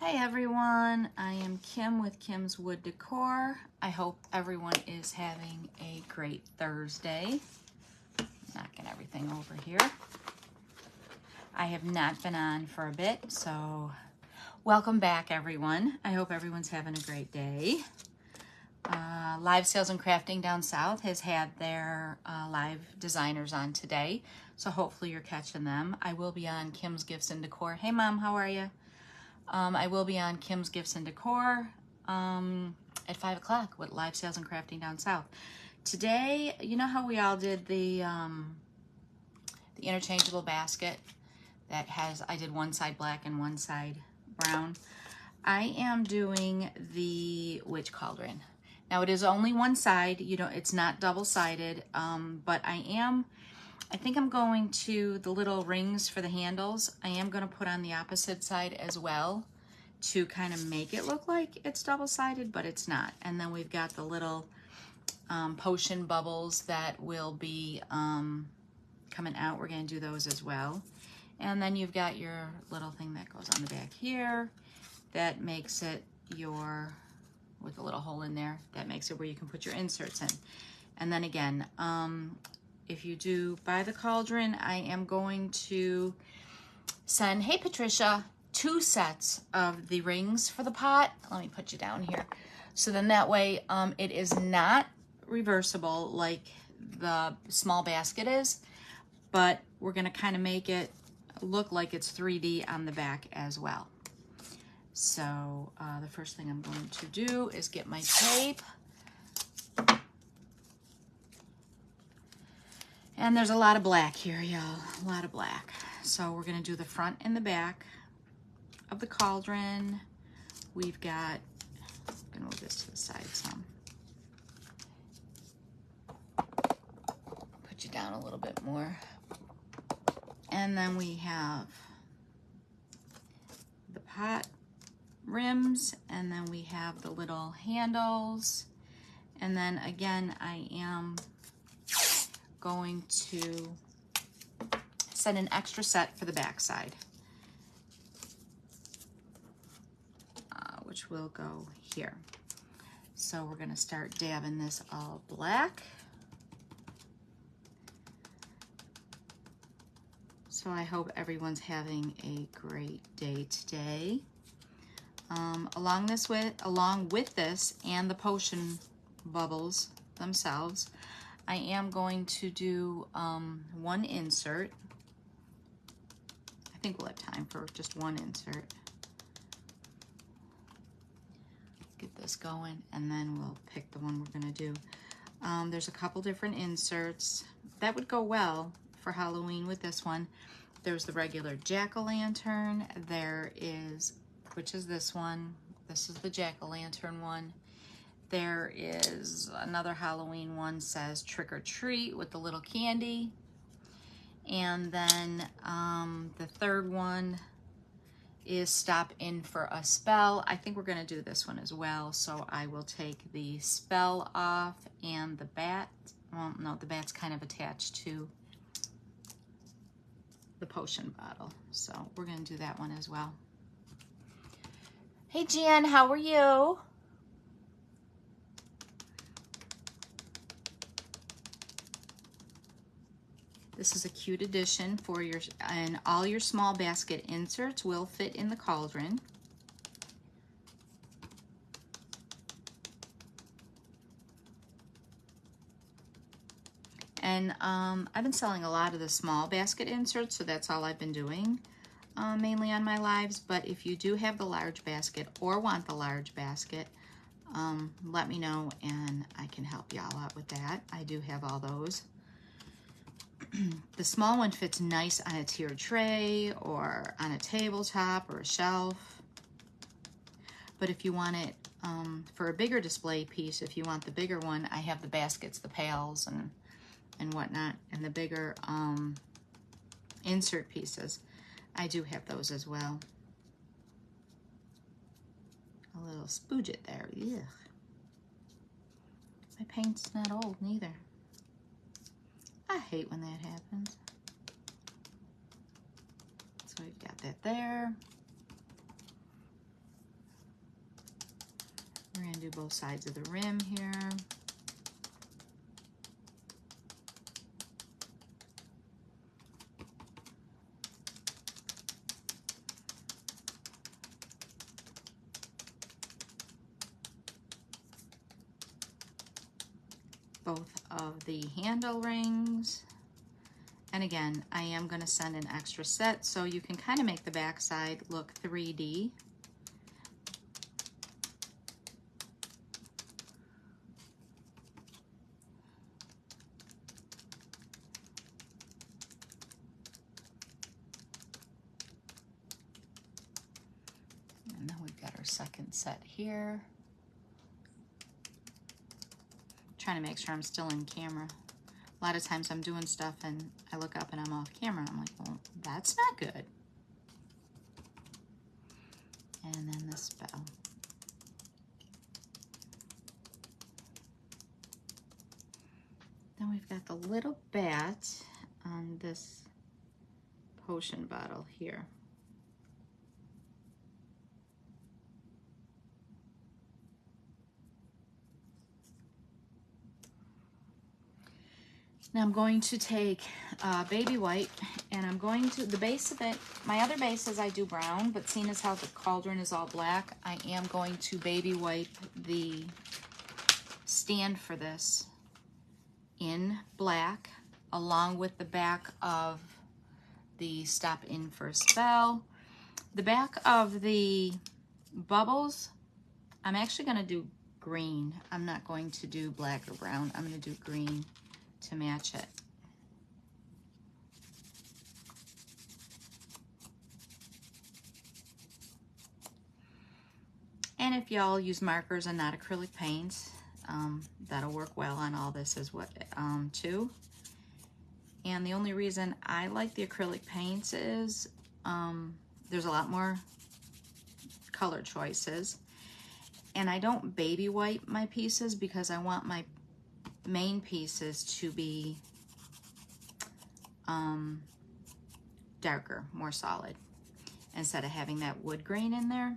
Hey everyone, I am Kim with Kim's Wood Decor. I hope everyone is having a great Thursday. Knocking everything over here. I have not been on for a bit, so welcome back everyone. I hope everyone's having a great day. Live Sales and Crafting down south has had their live designers on today, so hopefully you're catching them. I will be on Kim's Gifts and Decor. Hey Mom, how are you? I will be on Kim's Gifts and Decor at 5 o'clock with Live Sales and Crafting down south. Today, you know how we all did the interchangeable basket that has, I did one side black and one side brown. I am doing the witch cauldron. Now it is only one side, you know, it's not double-sided, but I think I'm going to the little rings for the handles. I am going to put on the opposite side as well to kind of make it look like it's double-sided, but it's not. And then we've got the little potion bubbles that will be coming out. We're going to do those as well. And then you've got your little thing that goes on the back here that makes it your, with a little hole in there, that makes it where you can put your inserts in. And then again, if you do buy the cauldron, I am going to send, hey Patricia, 2 sets of the rings for the pot. Let me put you down here. So then that way it is not reversible like the small basket is, but we're gonna kind of make it look like it's 3D on the back as well. So the first thing I'm going to do is get my tape. And there's a lot of black here, y'all, a lot of black. So we're gonna do the front and the back of the cauldron. We've got, I'm gonna move this to the side some. Put you down a little bit more. And then we have the pot rims, and then we have the little handles. And then again, I am going to set an extra set for the back side, which will go here. So we're gonna start dabbing this all black. So I hope everyone's having a great day today. Along with this and the potion bubbles themselves, I am going to do one insert. I think we'll have time for just one insert. Get this going, and then we'll pick the one we're gonna do. There's a couple different inserts that would go well for Halloween with this one. There's the regular jack-o'-lantern. There is, which is this one. This is the jack-o'-lantern one. There is another Halloween one, says trick or treat with the little candy. And then the third one is stop in for a spell. I think we're gonna do this one as well. So I will take the spell off and the bat. Well, no, the bat's kind of attached to the potion bottle. So we're gonna do that one as well. Hey Jan, how are you? This is a cute addition for your, and all your small basket inserts will fit in the cauldron. And I've been selling a lot of the small basket inserts, so that's all I've been doing, mainly on my lives. But if you do have the large basket or want the large basket, let me know and I can help y'all out with that. I do have all those. The small one fits nice on a tiered tray or on a tabletop or a shelf. But if you want it for a bigger display piece, if you want the bigger one, I have the baskets, the pails and whatnot, and the bigger insert pieces. I do have those as well. A little spoodget there, yeah. My paint's not old neither. I hate when that happens. So we've got that there. We're going to do both sides of the rim here. Both of the handle rings. And again, I am going to send an extra set so you can kind of make the back side look 3D. And then we've got our second set here. Trying to make sure I'm still in camera. A lot of times I'm doing stuff and I look up and I'm off camera. I'm like, well, that's not good. And then this bell. Then we've got the little bat on this potion bottle here. Now I'm going to take baby white, and I'm going to, the base of it, my other bases I do brown, but seeing as how the cauldron is all black, I am going to baby wipe the stand for this in black, along with the back of the stop in for a spell. The back of the bubbles, I'm actually going to do green. I'm not going to do black or brown. I'm going to do green to match it. And if y'all use markers and not acrylic paints, that'll work well on all this as what too. And the only reason I like the acrylic paints is there's a lot more color choices, and I don't baby wipe my pieces because I want my main pieces to be darker, more solid, instead of having that wood grain in there.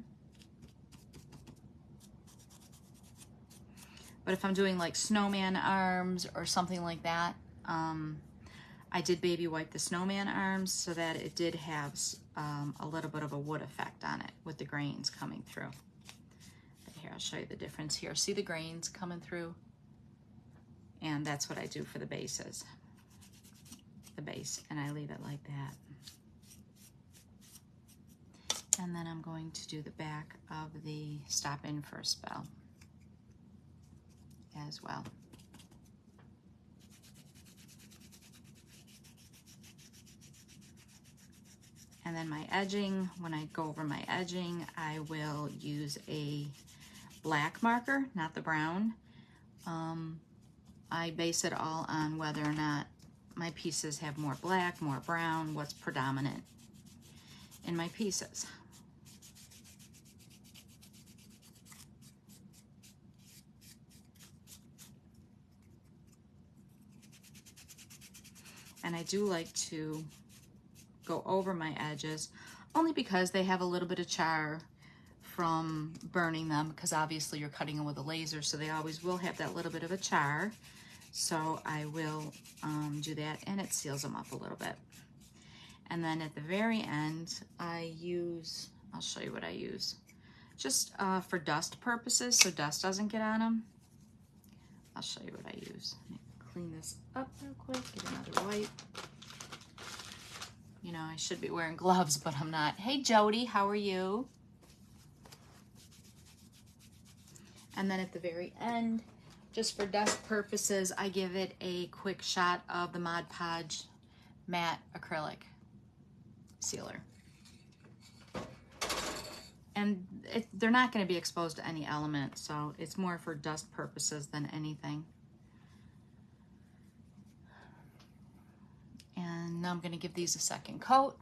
But if I'm doing like snowman arms or something like that, I did baby wipe the snowman arms so that it did have a little bit of a wood effect on it with the grains coming through. But here, I'll show you the difference here. See the grains coming through? And that's what I do for the bases. The base, and I leave it like that. And then I'm going to do the back of the stop in for a spell as well. And then my edging, when I go over my edging, I will use a black marker, not the brown. I base it all on whether or not my pieces have more black, more brown, what's predominant in my pieces. And I do like to go over my edges only because they have a little bit of char from burning them, because obviously you're cutting them with a laser, so they always will have that little bit of a char. So I will do that, and it seals them up a little bit. And then at the very end, I use, I'll show you what I use, just for dust purposes, so dust doesn't get on them. I'll show you what I use. Let me clean this up real quick, get another wipe. You know, I should be wearing gloves, but I'm not. Hey, Jody, how are you? And then at the very end, just for dust purposes, I give it a quick shot of the Mod Podge matte acrylic sealer. And they're not going to be exposed to any element, so it's more for dust purposes than anything. And now I'm going to give these a second coat.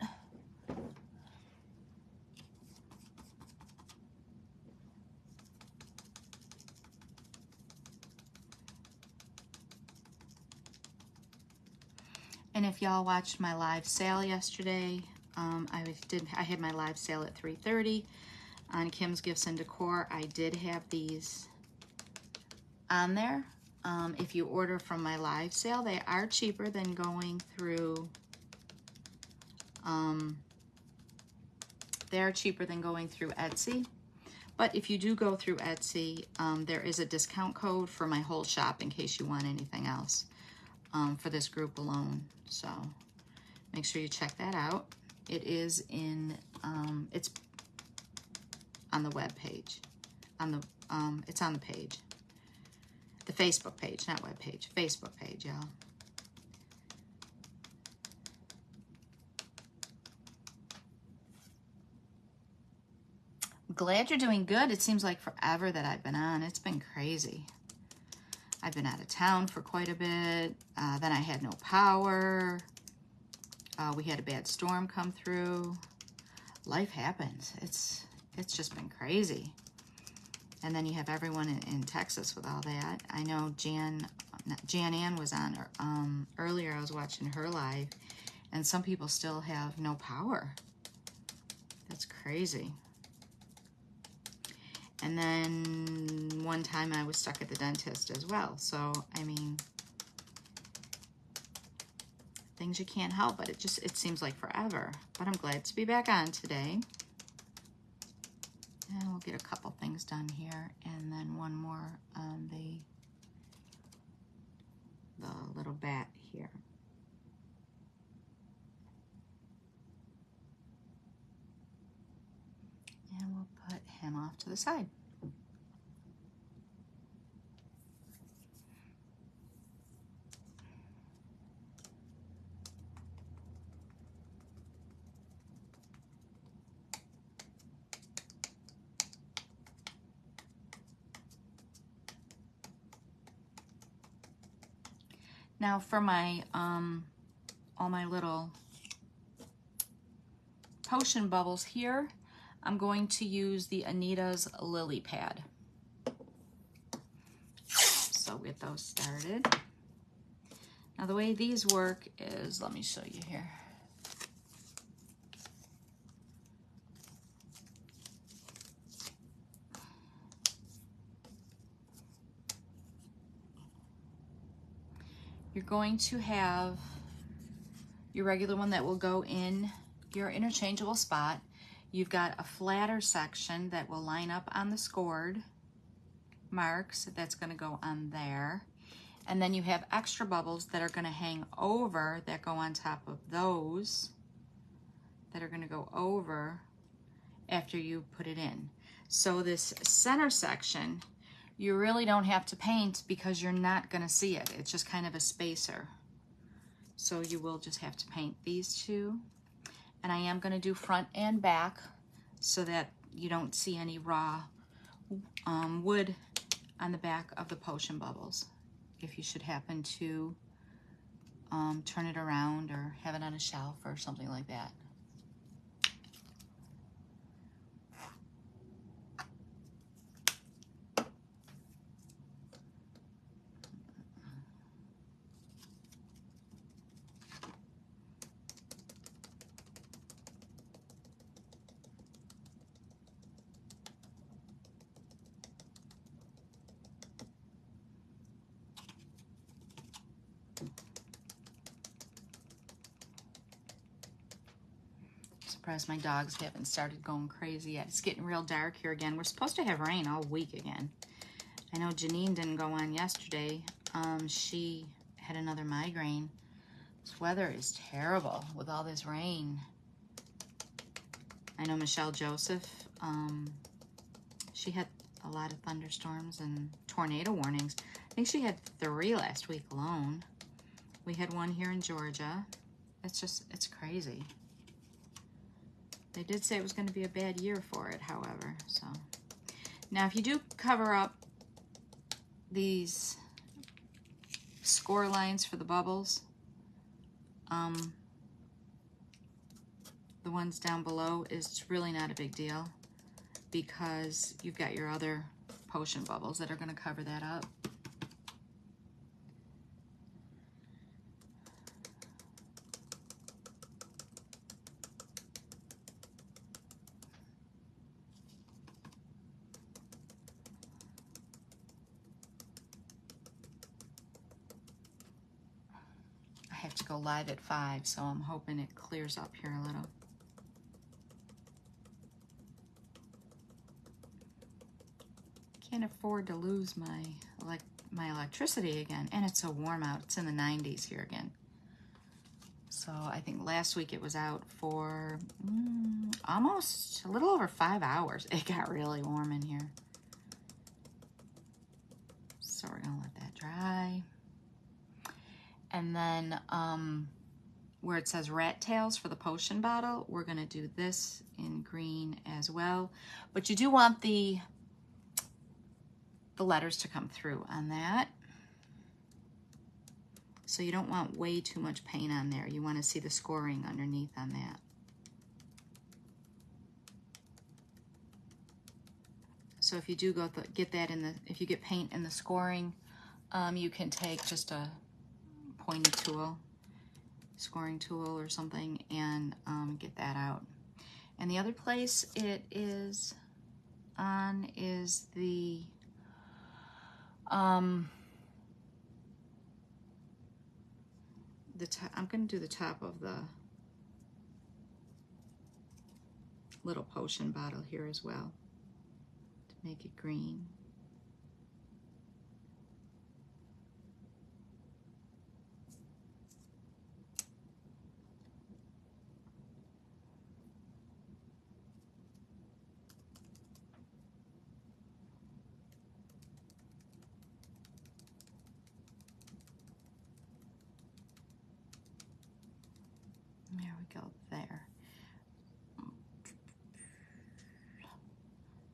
And if y'all watched my live sale yesterday, I had my live sale at 3:30 on Kim's Gifts and Decor. I did have these on there. If you order from my live sale, they are cheaper than going through, Etsy. But if you do go through Etsy, there is a discount code for my whole shop in case you want anything else for this group alone. So make sure you check that out. It is in, it's on the web page. It's on the page. The Facebook page, not web page. Facebook page, y'all. Glad you're doing good. It seems like forever that I've been on. It's been crazy. I've been out of town for quite a bit. Then I had no power. We had a bad storm come through. Life happens. It's just been crazy. And then you have everyone in Texas with all that. I know Jan Ann was on earlier. I was watching her live, and some people still have no power. That's crazy. And then one time I was stuck at the dentist as well. So, I mean, things you can't help, but it seems like forever. But I'm glad to be back on today. And we'll get a couple things done here, and then one more on the little bat here. And we'll put him off to the side. Now for my, all my little potion bubbles here, I'm going to use the Anita's Lily Pad. So we'll get those started. Now the way these work is, let me show you here. You're going to have your regular one that will go in your interchangeable spot. You've got a flatter section that will line up on the scored marks. That's going to go on there. And then you have extra bubbles that are going to hang over, that go on top of those, that are going to go over after you put it in. So this center section, you really don't have to paint because you're not going to see it. It's just kind of a spacer. So you will just have to paint these two. And I am going to do front and back so that you don't see any raw wood on the back of the potion bubbles. If you should happen to turn it around or have it on a shelf or something like that. Surprised my dogs haven't started going crazy yet. It's getting real dark here again. We're supposed to have rain all week again. I know Janine didn't go on yesterday. She had another migraine. This weather is terrible with all this rain. I know Michelle Joseph, she had a lot of thunderstorms and tornado warnings. I think she had 3 last week alone. We had one here in Georgia. It's crazy. They did say it was going to be a bad year for it, however. So now if you do cover up these score lines for the bubbles, the ones down below, is really not a big deal because you've got your other potion bubbles that are going to cover that up. have to go live at 5, so I'm hoping it clears up here a little. Can't afford to lose my electricity again, and it's so warm out. It's in the 90s here again. So I think last week it was out for almost a little over 5 hours. It got really warm in here. So we're gonna let that dry. And then where it says rat tails for the potion bottle, we're gonna do this in green as well. But you do want the letters to come through on that. So you don't want way too much paint on there. You want to see the scoring underneath on that. So if you do get that in the, if you get paint in the scoring, you can take just a pointy tool, scoring tool or something, and get that out. And the other place it is on is the I'm going to do the top of the little potion bottle here as well to make it green. There we go, there.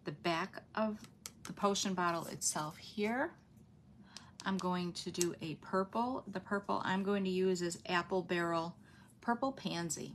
The back of the potion bottle itself here, I'm going to do a purple. The purple I'm going to use is Apple Barrel Purple Pansy.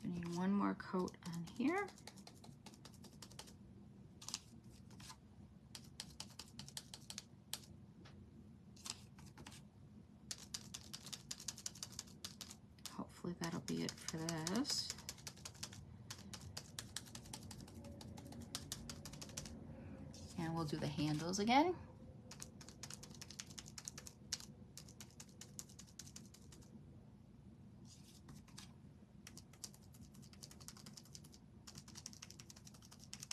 Need one more coat on here. Hopefully that'll be it for this. And we'll do the handles again.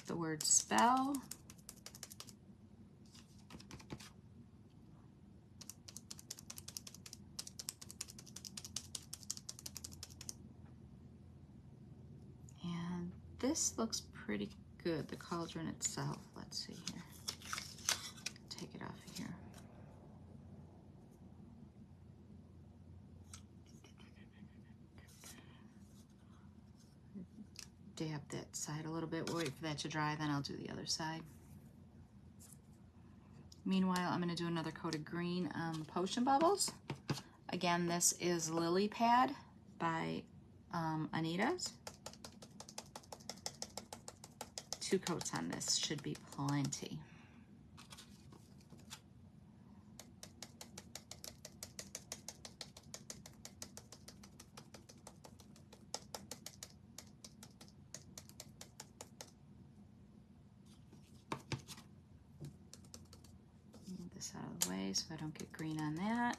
The word spell. And this looks pretty good, the cauldron itself. Let's see here. Take it off of here. Dab that side a little bit, wait for that to dry, then I'll do the other side. Meanwhile, I'm going to do another coat of green potion bubbles. Again, this is Lily Pad by Anita's. 2 coats on this should be plenty. Move this out of the way so I don't get green on that.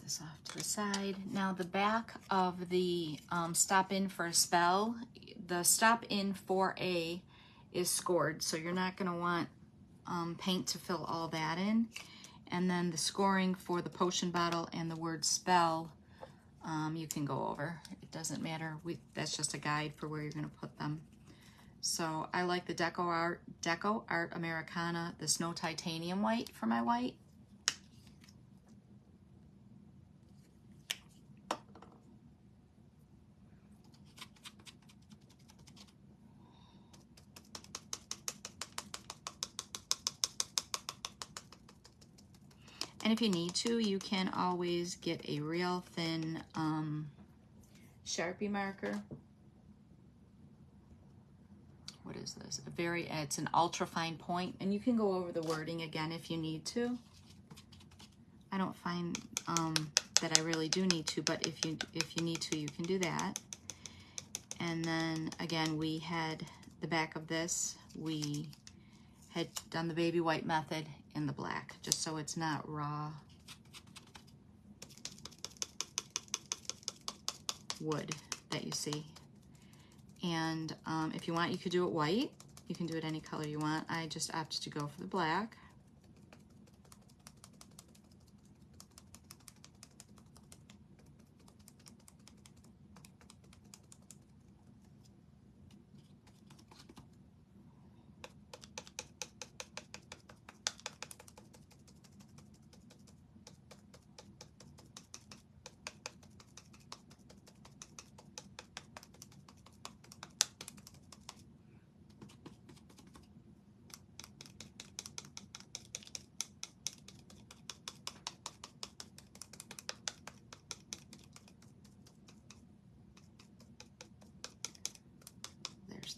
This off to the side. Now the back of the stop in for a spell, the stop in for a is scored, so you're not going to want paint to fill all that in. And then the scoring for the potion bottle and the word spell, you can go over. It doesn't matter. That's just a guide for where you're going to put them. So I like the Deco Art Americana, the Snow Titanium white for my white. And if you need to, you can always get a real thin Sharpie marker. What is this? It's an ultra fine point, and you can go over the wording again if you need to. I don't find that I really do need to, but if you need to, you can do that. And then again, we had the back of this. We had done the baby white method in the black, just so it's not raw wood that you see. And if you want, you could do it white. You can do it any color you want. I just opted to go for the black.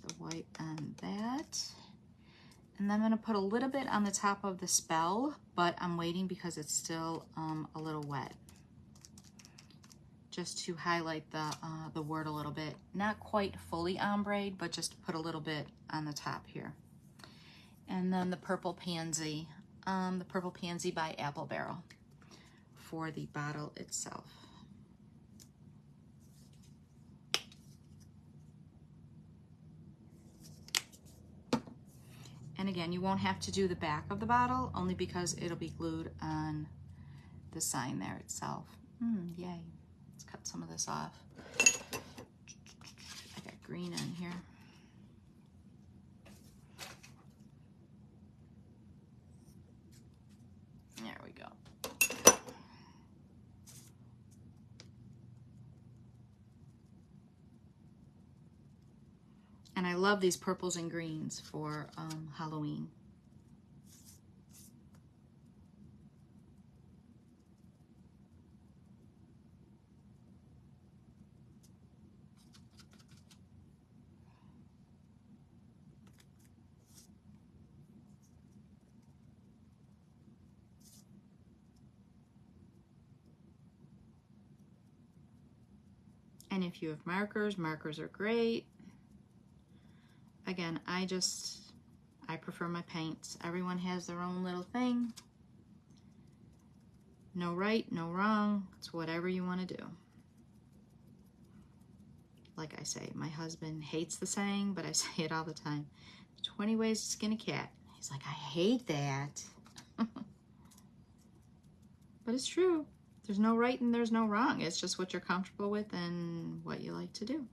The white on that, and then I'm going to put a little bit on the top of the spell, but I'm waiting because it's still a little wet, just to highlight the word a little bit. Not quite fully ombre, but just put a little bit on the top here. And then the purple pansy by Apple Barrel for the bottle itself. And again, you won't have to do the back of the bottle, only because it'll be glued on the sign there itself. Yay. Let's cut some of this off. I got green on here. There we go. And I love these purples and greens for Halloween. And if you have markers, markers are great. Again, I prefer my paints. Everyone has their own little thing. No right, no wrong. It's whatever you want to do. Like I say, my husband hates the saying, but I say it all the time. 20 ways to skin a cat. He's like, I hate that. But it's true. There's no right and there's no wrong. It's just what you're comfortable with and what you like to do.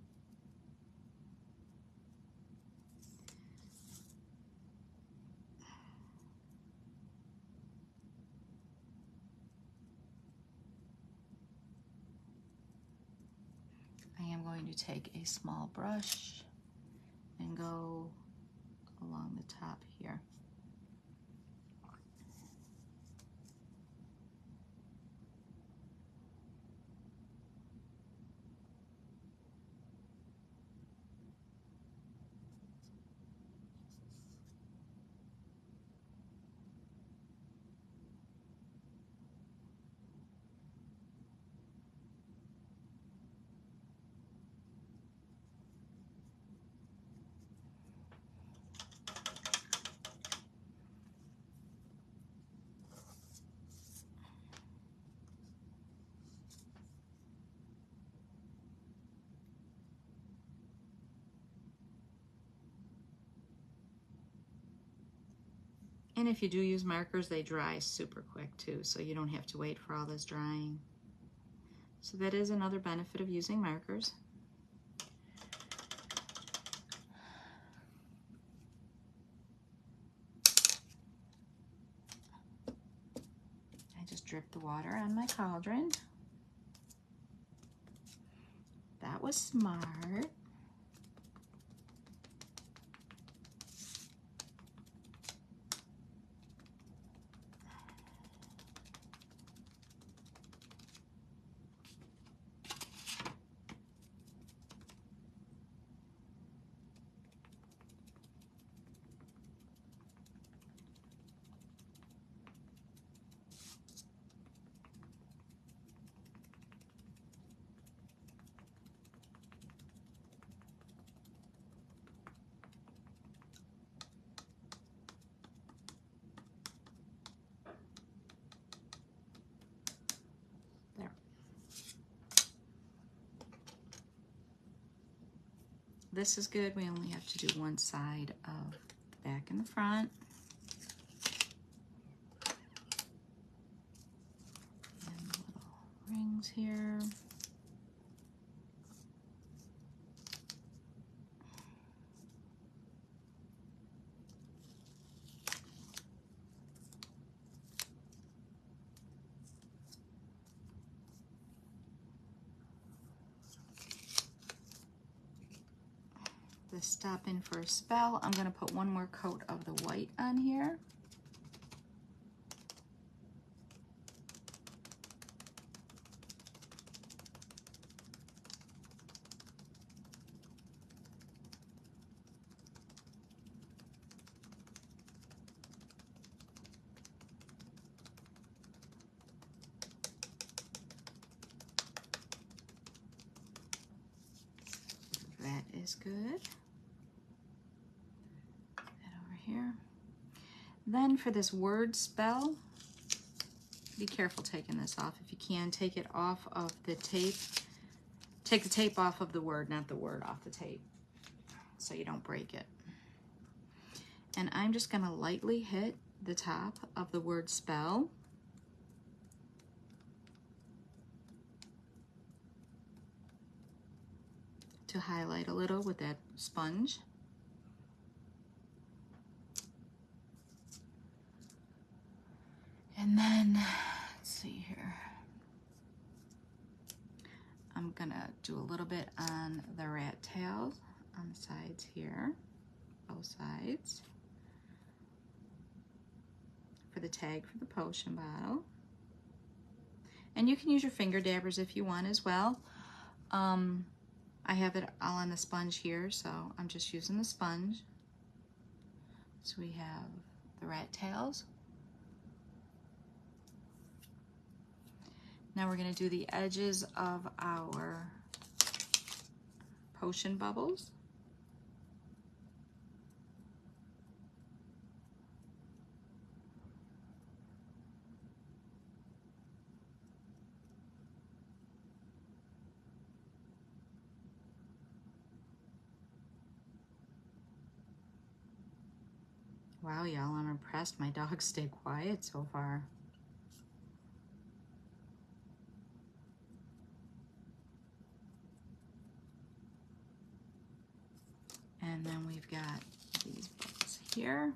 I am going to take a small brush and go along the top here. And if you do use markers, they dry super quick too, so you don't have to wait for all this drying. So that is another benefit of using markers. I just dripped the water on my cauldron. That was smart. this is good. We only have to do one side of the back and the front. And little rings here. The Stop In for a Spell. I'm going to put one more coat of the white on here. That is good. Here. Then for this word spell, be careful taking this off. If you can, take it off of the tape. Take the tape off of the word, not the word off the tape, so you don't break it. And I'm just going to lightly hit the top of the word spell. To highlight a little with that sponge. And then, let's see here. I'm gonna do a little bit on the rat tails on the sides here, both sides. For the tag for the potion bottle. And you can use your finger dabbers if you want as well. I have it all on the sponge here, so I'm just using the sponge. So we have the rat tails. Now we're going to do the edges of our potion bubbles. Wow, y'all, I'm impressed. My dogs stay quiet so far. And then we've got these books here.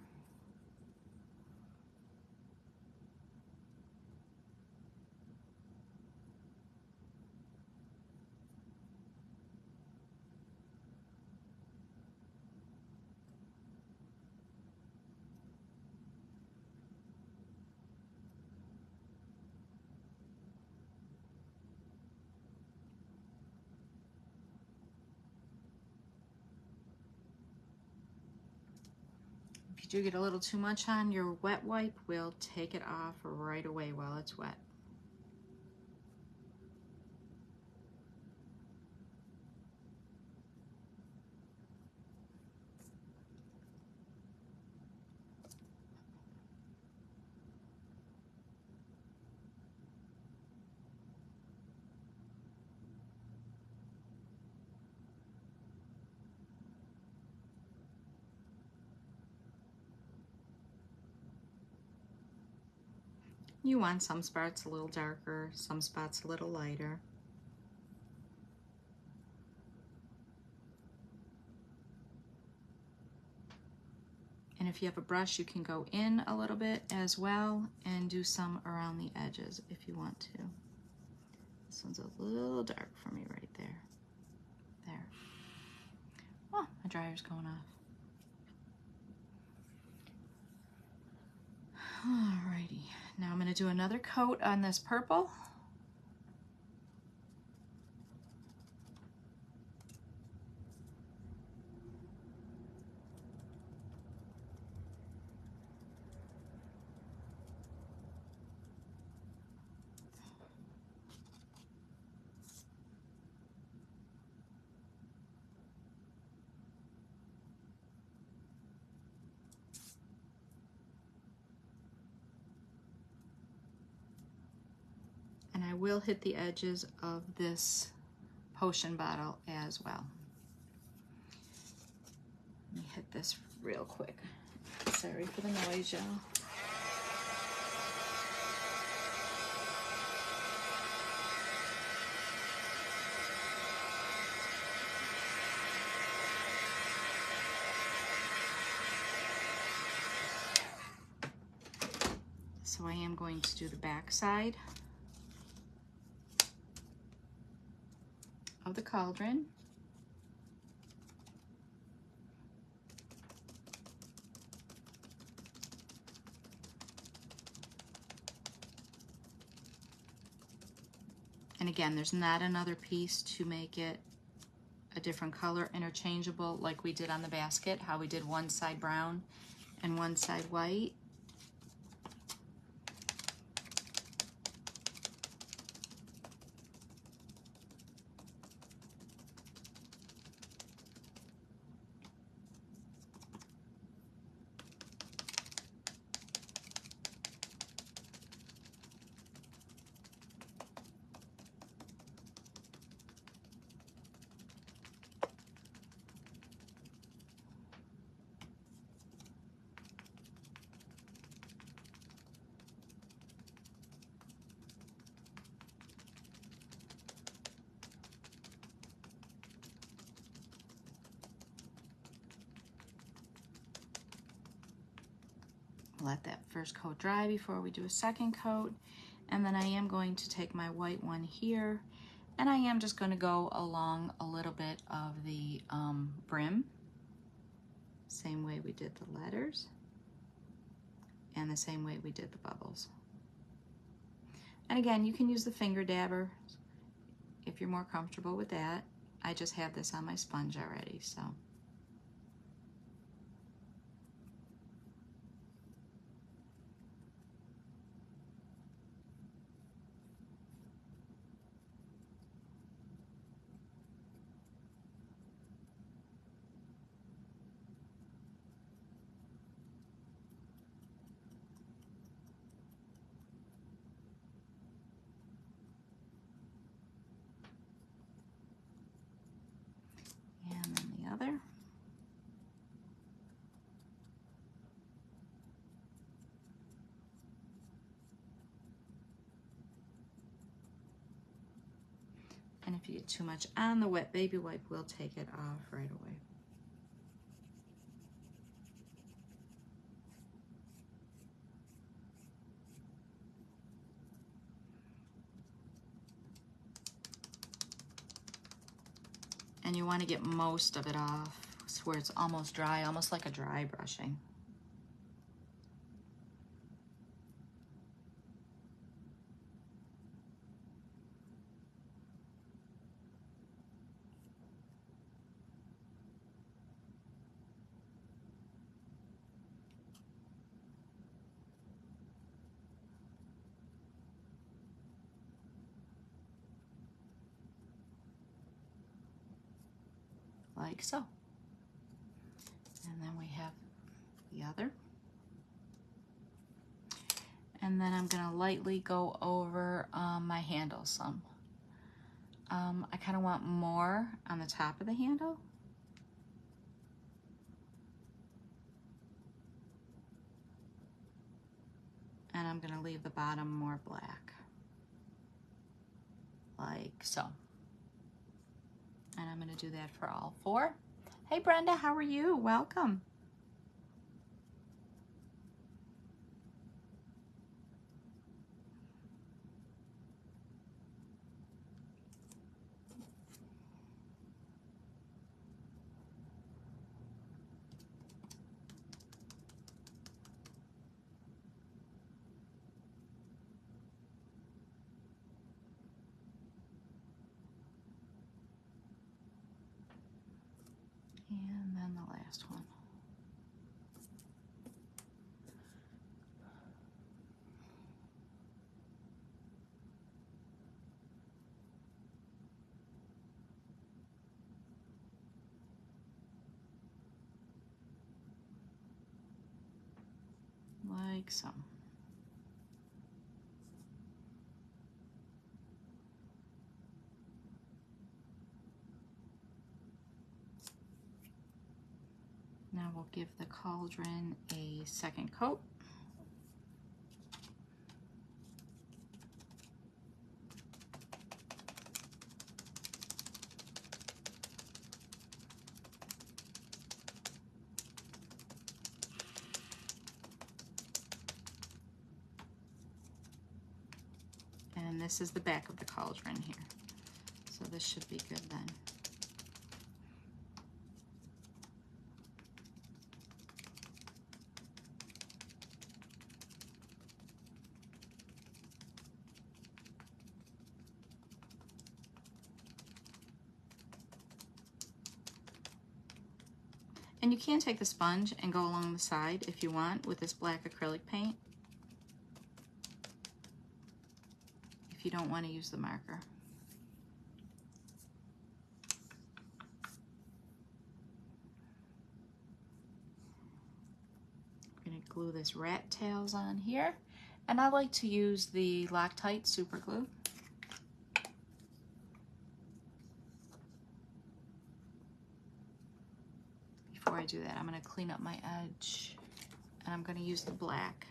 If you do get a little too much on, your wet wipe will take it off right away while it's wet. You want some spots a little darker, some spots a little lighter. And if you have a brush, you can go in a little bit as well and do some around the edges if you want to. This one's a little dark for me right there. There. Oh, my dryer's going off. Alrighty, now I'm going to do another coat on this purple. And I will hit the edges of this potion bottle as well. Let me hit this real quick. Sorry for the noise, y'all. So I am going to do the back side of the cauldron. And again, there's not another piece to make it a different color, interchangeable, like we did on the basket, how we did one side brown and one side white. Let that first coat dry before we do a second coat. And then I am going to take my white one here, and I am just going to go along a little bit of the brim, same way we did the letters, and the same way we did the bubbles. And again, you can use the finger dabber if you're more comfortable with that. I just have this on my sponge already, so. And then the other. And if you get too much on the wet baby wipe, we'll take it off right away. And you want to get most of it off where it's almost dry, almost like a dry brushing. Like so. And then we have the other. And then I'm gonna lightly go over my handle some. I kind of want more on the top of the handle. And I'm gonna leave the bottom more black. Like so. And I'm gonna do that for all four. Hey Brenda, how are you? Welcome. And then the last one. Like so. will give the cauldron a second coat. And this is the back of the cauldron here. So this should be good then. And you can take the sponge and go along the side if you want with this black acrylic paint, if you don't want to use the marker. I'm going to glue this rat tails on here, and I like to use the Loctite super glue. Before I do that, I'm going to clean up my edge, and I'm going to use the black.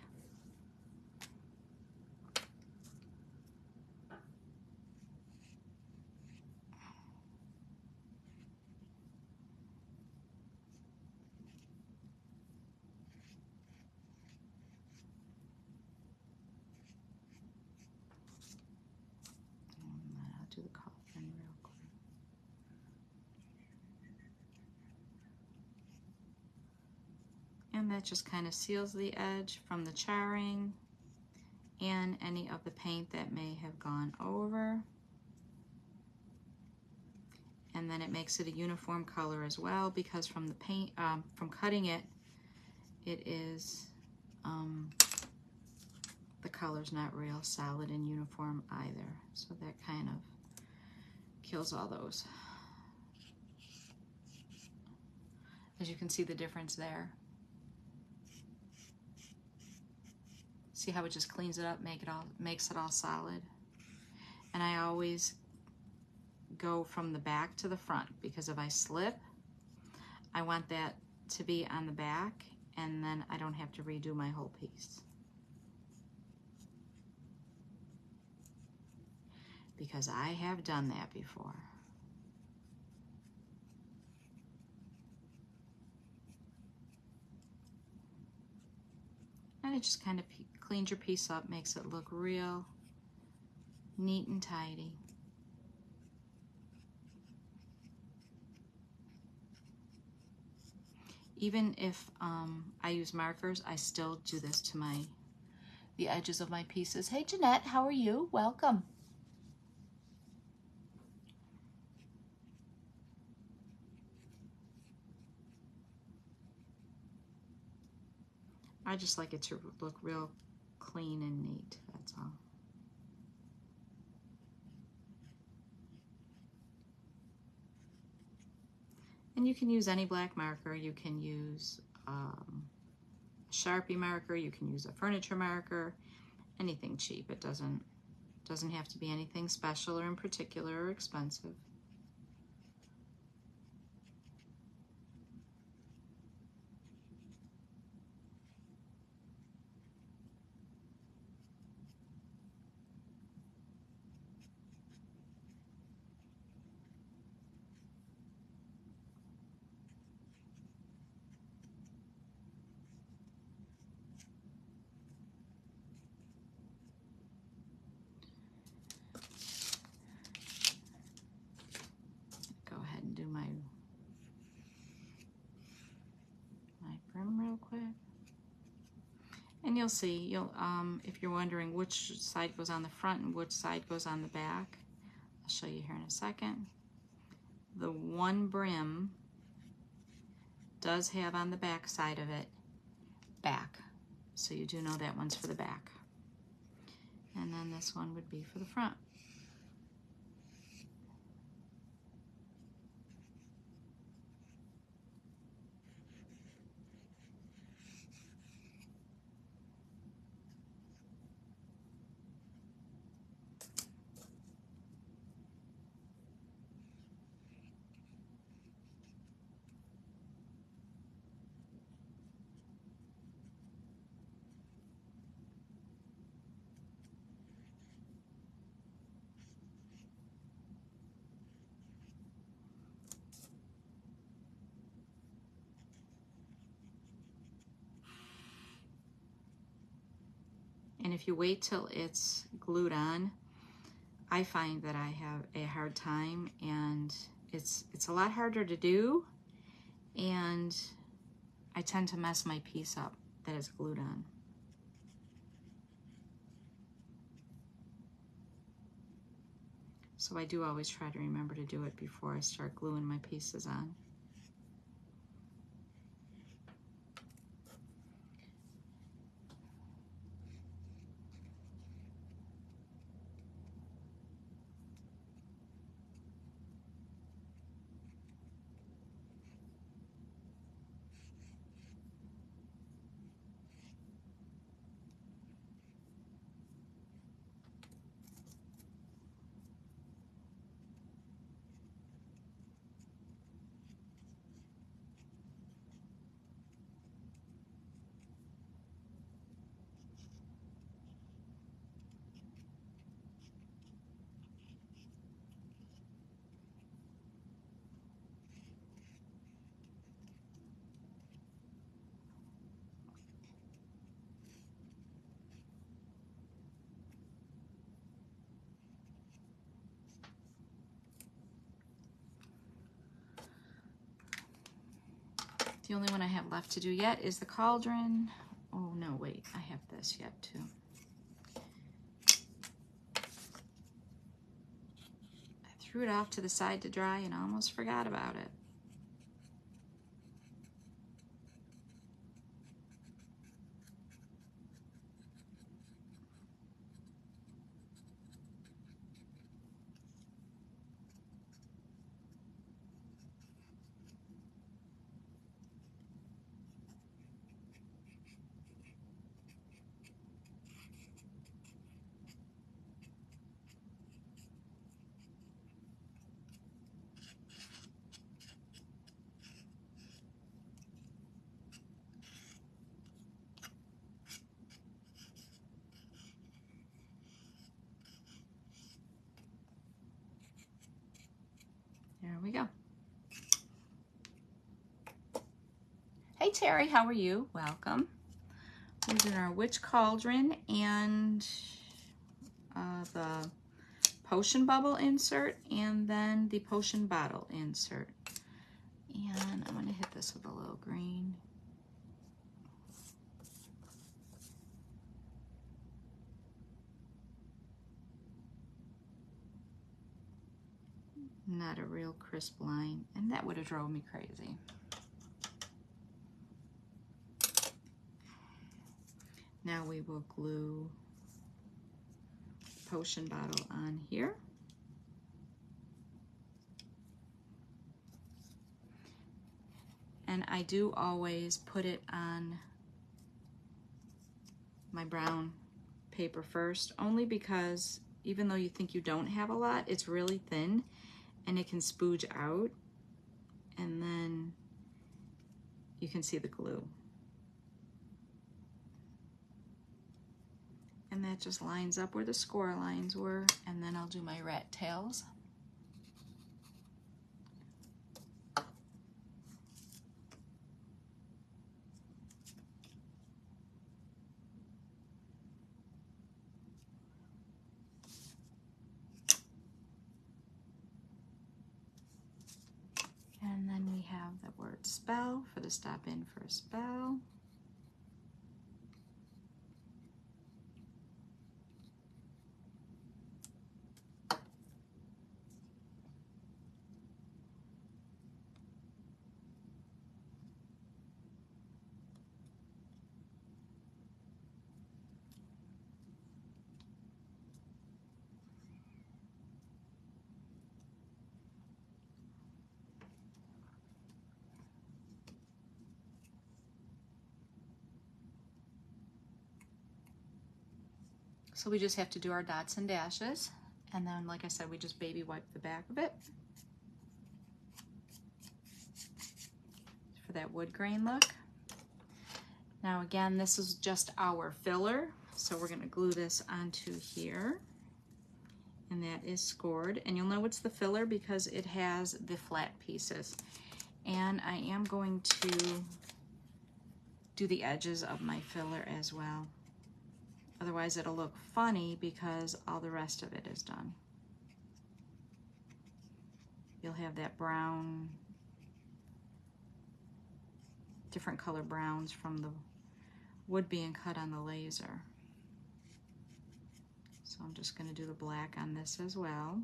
And then I'll do the cauldron real quick. And that just kind of seals the edge from the charring and any of the paint that may have gone over. And then it makes it a uniform color as well, because from the paint, from cutting it, it is, the color's not real solid and uniform either. So that kind of kills all those. As you can see the difference there. See how it just cleans it up, makes it all solid. And I always go from the back to the front, because if I slip, I want that to be on the back, and then I don't have to redo my whole piece. Because I have done that before. And it just kind of cleans your piece up, makes it look real neat and tidy. Even if I use markers, I still do this to the edges of my pieces. Hey Jeanette, how are you? Welcome. I just like it to look real clean and neat, that's all. And you can use any black marker. You can use a Sharpie marker, you can use a furniture marker, anything cheap. It doesn't have to be anything special or in particular or expensive. Go ahead and do my brim real quick. And you'll see, if you're wondering which side goes on the front and which side goes on the back, I'll show you here in a second. The one brim does have on the back side of it, back. So you do know that one's for the back. And then this one would be for the front. And if you wait till it's glued on, I find that I have a hard time, and it's a lot harder to do, and I tend to mess my piece up that is glued on. So I do always try to remember to do it before I start gluing my pieces on. The only one I have left to do yet is the cauldron. Oh no, wait, I have this yet too. I threw it off to the side to dry and almost forgot about it. There we go. Hey Terry, how are you? Welcome. We're doing our witch cauldron and the potion bubble insert, and then the potion bottle insert. And I'm gonna hit this with a little green. Not a real crisp line, and that would have drove me crazy. Now we will glue the potion bottle on here. And I do always put it on my brown paper first, only because even though you think you don't have a lot, it's really thin and it can spooge out, and then you can see the glue. And that just lines up where the score lines were, and then I'll do my rat tails. And then we have the word spell for the stop in for a spell. So we just have to do our dots and dashes, and then like I said, we just baby wipe the back of it for that wood grain look. Now again, this is just our filler, so we're going to glue this onto here, and that is scored, and you'll know it's the filler because it has the flat pieces. And I am going to do the edges of my filler as well. Otherwise it'll look funny because all the rest of it is done. You'll have that brown, different color browns from the wood being cut on the laser. So I'm just going to do the black on this as well.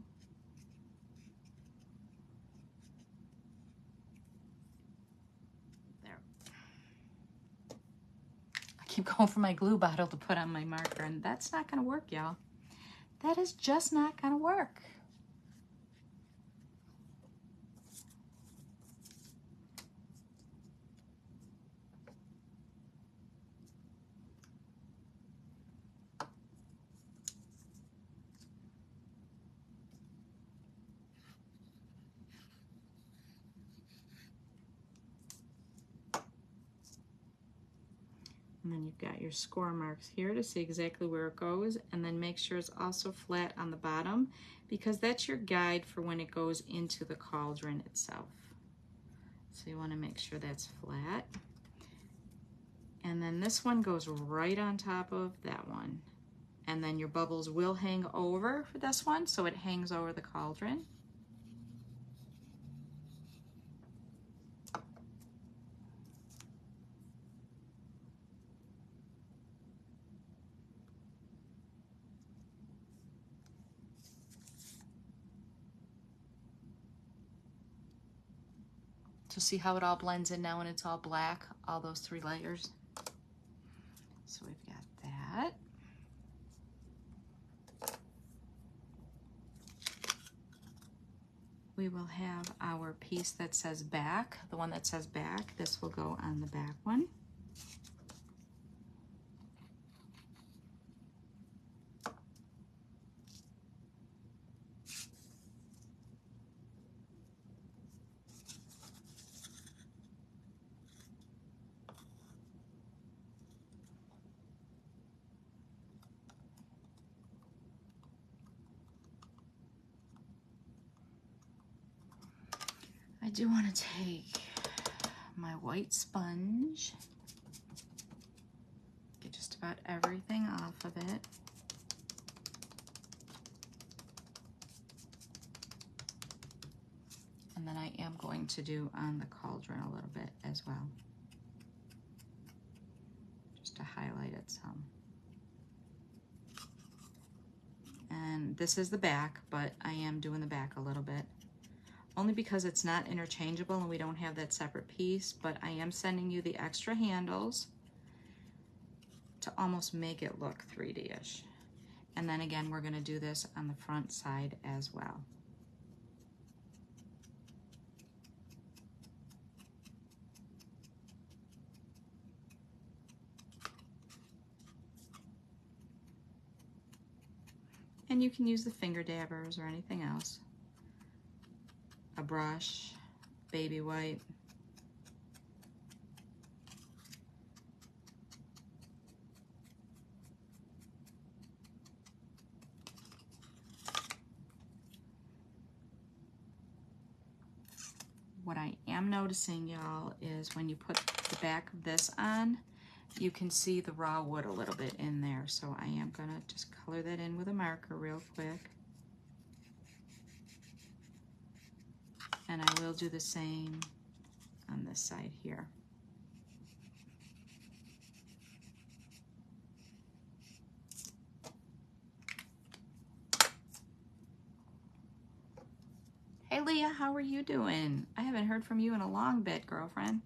There. I keep going for my glue bottle to put on my marker, and that's not going to work, y'all. That is just not going to work. And then you've got your score marks here to see exactly where it goes, and then make sure it's also flat on the bottom because that's your guide for when it goes into the cauldron itself. So you want to make sure that's flat. And then this one goes right on top of that one. And then your bubbles will hang over for this one, so it hangs over the cauldron. So see how it all blends in now when it's all black, all those 3 layers. So we've got that. We will have our piece that says back, the one that says back. This will go on the back one. I do want to take my white sponge, get just about everything off of it. And then I am going to do on the cauldron a little bit as well, just to highlight it some. And this is the back, but I am doing the back a little bit. Only because it's not interchangeable and we don't have that separate piece, but I am sending you the extra handles to almost make it look 3D-ish. And then again, we're gonna do this on the front side as well. And you can use the finger dabbers or anything else. A brush, baby wipe. What I am noticing, y'all, is when you put the back of this on, you can see the raw wood a little bit in there. So I am gonna just color that in with a marker real quick. And I will do the same on this side here. Hey Leah, how are you doing? I haven't heard from you in a long bit, girlfriend.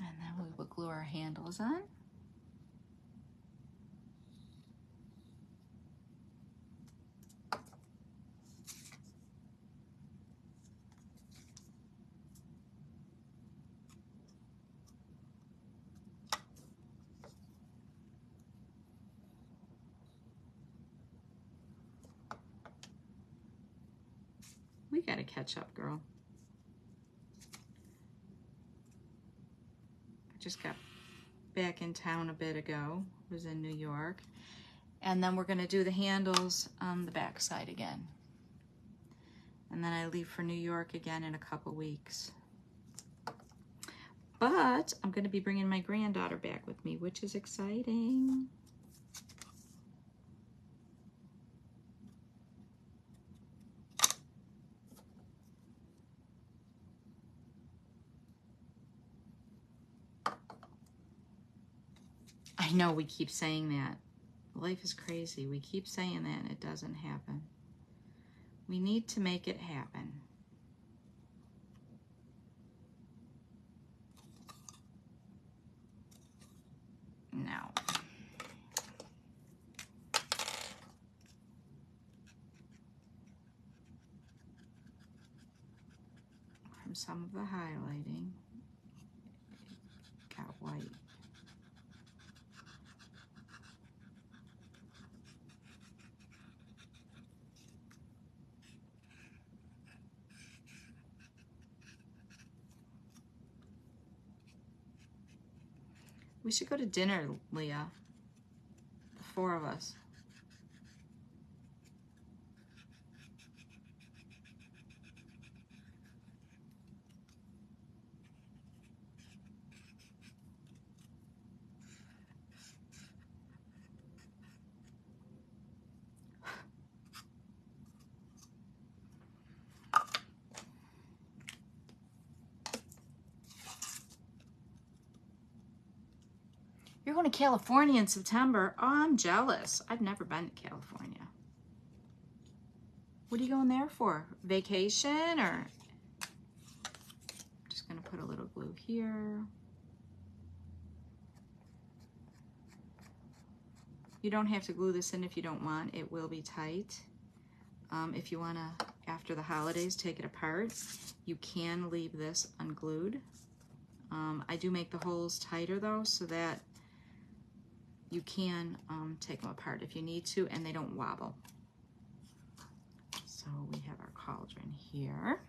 And then we will glue our handles on. We gotta catch up, girl. I just got back in town a bit ago. I was in New York. And then we're going to do the handles on the back side again. And then I leave for New York again in a couple weeks. But I'm going to be bringing my granddaughter back with me, which is exciting. I know we keep saying that. Life is crazy. We keep saying that and it doesn't happen. We need to make it happen. Now, from some of the highlighting, got white. We should go to dinner, Leah. The 4 of us. You're going to California in September. Oh, I'm jealous. I've never been to California. What are you going there for? Vacation or? Just going to put a little glue here. You don't have to glue this in if you don't want. It will be tight. If you want to, after the holidays, take it apart, you can leave this unglued. I do make the holes tighter though, so that you can take them apart if you need to, and they don't wobble. So we have our cauldron here.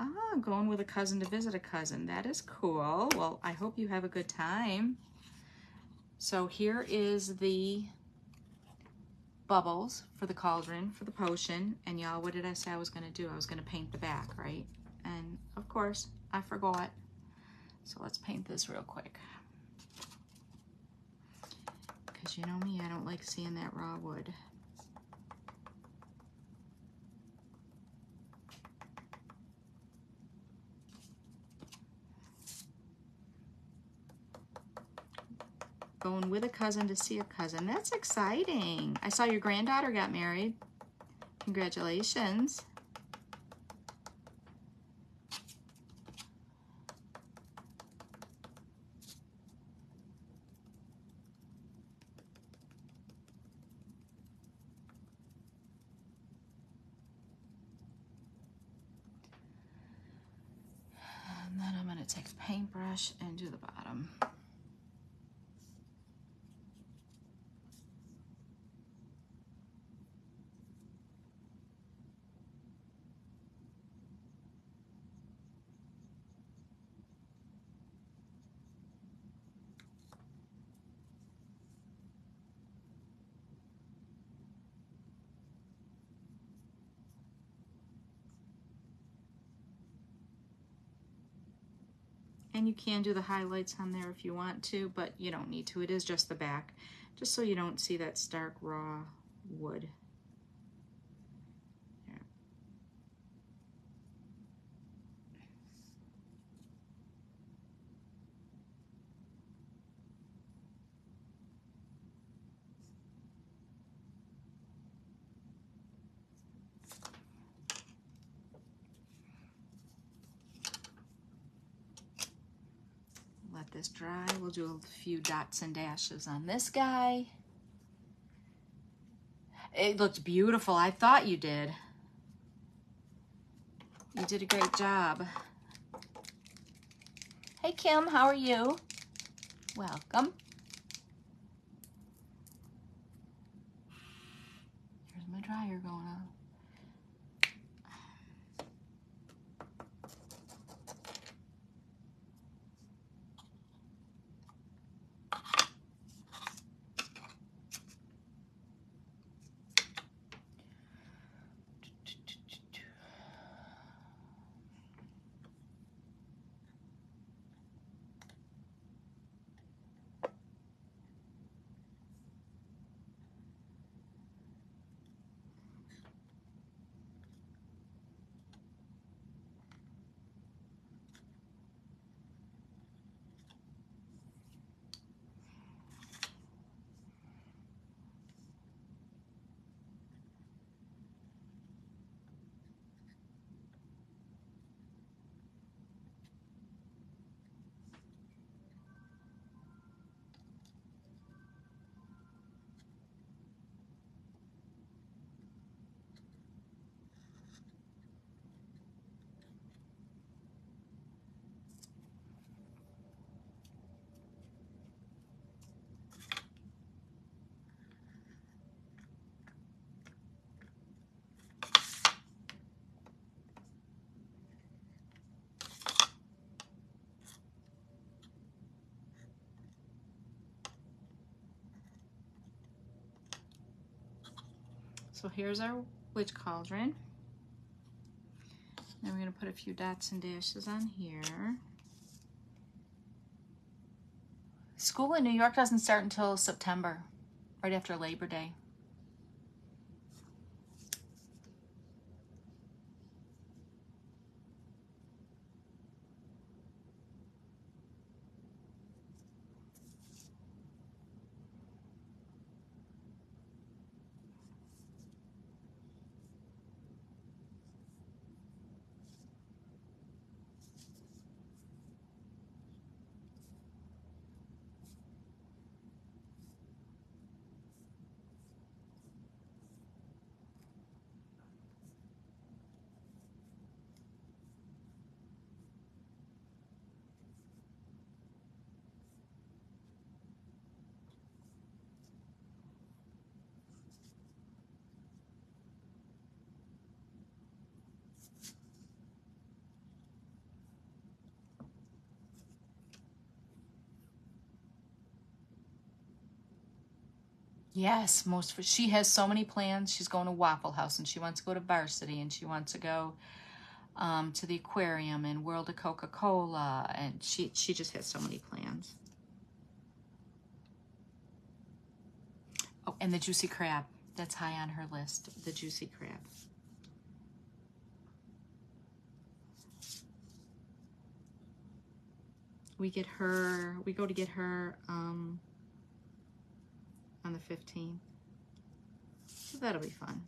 Ah, going with a cousin to visit a cousin. That is cool. Well, I hope you have a good time. So here is the bubbles for the cauldron, for the potion. And y'all, what did I say I was going to do? I was going to paint the back, right? And of course, I forgot. So let's paint this real quick. Because you know me, I don't like seeing that raw wood. Going with a cousin to see a cousin. That's exciting. I saw your granddaughter got married. Congratulations. And then I'm going to take a paintbrush and do the bottom. And you can do the highlights on there if you want to, but you don't need to. It is just the back, just so you don't see that stark raw wood. There. Let this dry. We'll do a few dots and dashes on this guy. It looked beautiful. I thought you did. You did a great job. Hey Kim, how are you? Welcome. dryer going on. So here's our witch cauldron. Now we're going to put a few dots and dashes on here. School in New York doesn't start until September, right after Labor Day. Yes, she has so many plans. She's going to Waffle House, and she wants to go to Varsity, and she wants to go to the aquarium and World of Coca-Cola, and she just has so many plans. Oh, and the juicy crab. That's high on her list, the juicy crab. We go to get her on the 15th. So that'll be fun.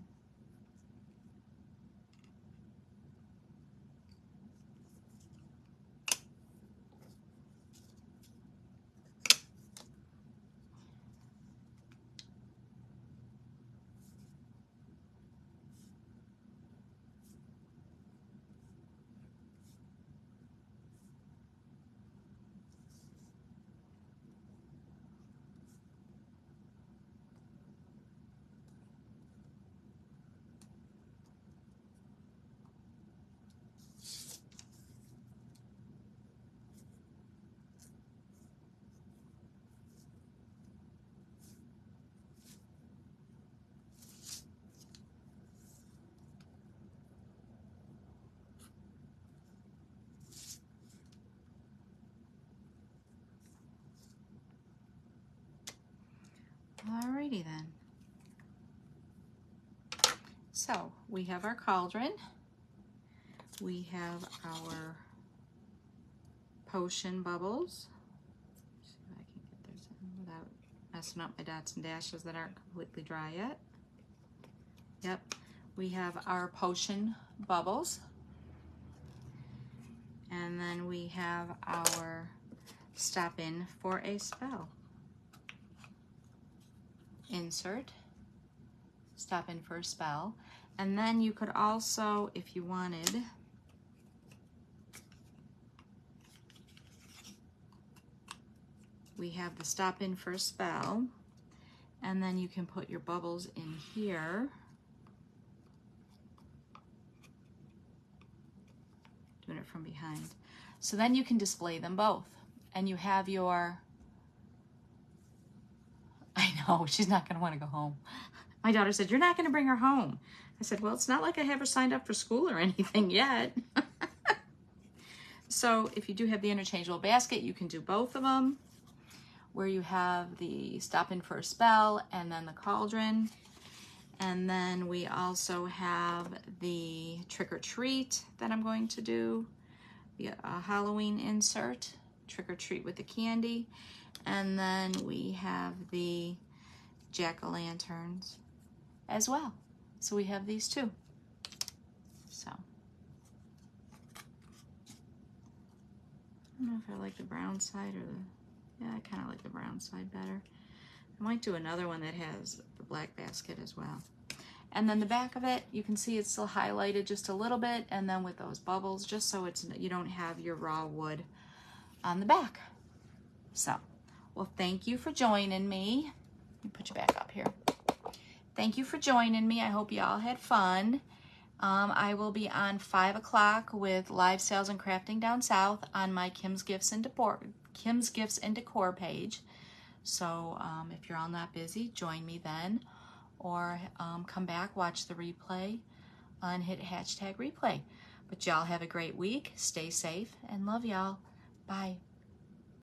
Alrighty then. So we have our cauldron. We have our potion bubbles. See if I can get those in without messing up my dots and dashes that aren't completely dry yet. Yep. We have our potion bubbles. And then we have our stop in for a spell. Insert, stop in for a spell. And then you could also, if you wanted, we have the stop in for a spell, and then you can put your bubbles in here it from behind. So then you can display them both. And you have your, I know, she's not going to want to go home. My daughter said, you're not going to bring her home. I said, well, it's not like I have her signed up for school or anything yet. So if you do have the interchangeable basket, you can do both of them, where you have the stop in for a spell and then the cauldron. And then we also have the trick or treat that I'm going to do, the Halloween insert, trick or treat with the candy. And then we have the jack-o'-lanterns as well. So we have these two. So I don't know if I like the brown side or the, yeah, I kind of like the brown side better. I might do another one that has the black basket as well. And then the back of it, you can see it's still highlighted just a little bit, and then with those bubbles, just so it's, you don't have your raw wood on the back. So, well, thank you for joining me. Let me put you back up here. Thank you for joining me. I hope you all had fun. I will be on 5 o'clock with live sales and crafting down south on my Kim's Gifts and Decor page. So if you're all not busy, join me then, or come back, watch the replay, and hit #replay. But y'all have a great week. Stay safe and love y'all. Bye.